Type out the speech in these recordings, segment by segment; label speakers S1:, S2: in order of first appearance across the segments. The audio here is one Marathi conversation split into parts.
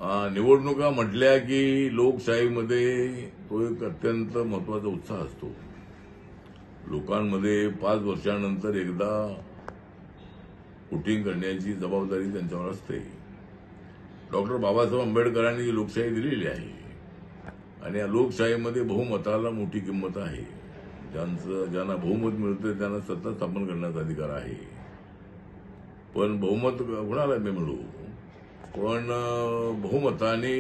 S1: निवडणुका म्हटल्या की लोकशाहीमध्ये तो एक अत्यंत महत्वाचा उत्साह असतो. लोकांमध्ये 5 वर्षांनंतर एकदा वोटिंग करण्याची जबाबदारी त्यांच्यावर असते. डॉक्टर बाबासाहेब आंबेडकरांनी जी लोकशाही दिलेली आहे आणि या लोकशाहीमध्ये बहुमताला मोठी किंमत आहे. ज्यांना बहुमत मिळतं त्यांना सत्ता स्थापन करण्याचा अधिकार आहे. पण बहुमत कुणाला मिळू, पण बहुमताने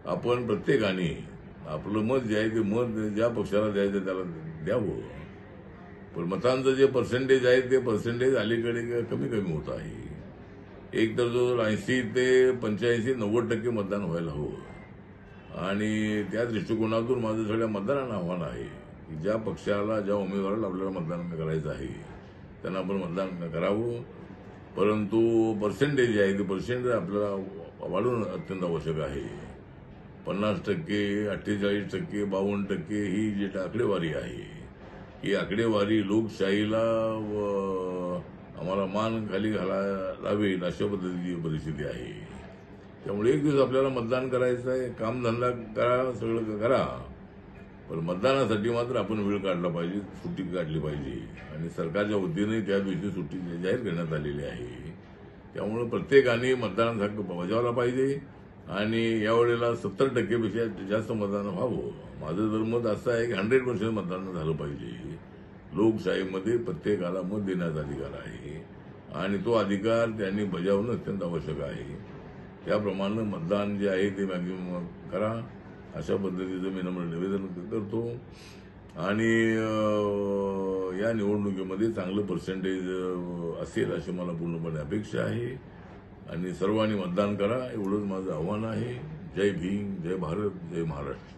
S1: आपण प्रत्येकाने आपलं मत जे आहे ते मत ज्या पक्षाला द्यायचं त्याला द्यावं. पण मतांचं जे पर्सेंटेज आहे ते पर्सेंटेज अलीकडे कमी कमी होत आहे. एक तर जो 80 ते 85-90% मतदान व्हायला हवं. आणि त्या दृष्टिकोनातून माझं सगळ्या मतदारांना आव्हान आहे की ज्या पक्षाला ज्या उमेदवाराला आपल्याला मतदान करायचं आहे त्यांना आपण मतदान करावं. परंतु पर्सेंटेज जे आहे ते पर्सेंटेज आपल्याला वाढवणं अत्यंत आवश्यक आहे. 50%, 48%, 52% ही जी आकडेवारी आहे ही आकडेवारी लोकशाहीला आम्हाला मान खाली घालावी अशा पद्धतीची परिस्थिती आहे. त्यामुळे एक दिवस आपल्याला मतदान करायचं आहे, कामधंदा करा, सगळं करा, पण मतदानासाठी मात्र आपण वेळ काढला पाहिजे, सुट्टी काढली पाहिजे. आणि सरकारच्या वतीने त्या दिवशी सुट्टी जाहीर करण्यात आलेली आहे. त्यामुळे प्रत्येकाने मतदानाचा हक्क बजावला पाहिजे आणि यावेळेला 70% पेक्षा जास्त मतदान व्हावं. माझं तर मत असं आहे की 100% मतदान झालं पाहिजे. लोकशाहीमध्ये प्रत्येकाला मत देण्याचा अधिकार आहे आणि तो अधिकार त्यांनी बजावणं अत्यंत आवश्यक आहे. त्याप्रमाणे मतदान जे आहे ते मॅक्झिमम करा अशा पद्धतीचं मी नम्र निवेदन करतो. आणि या निवडणुकीमध्ये चांगलं पर्सेंटेज असेल अशी मला पूर्णपणे अपेक्षा आहे. आणि सर्वांनी मतदान करा एवढंच माझं आव्हान आहे. जय भीम, जय भारत, जय महाराष्ट्र.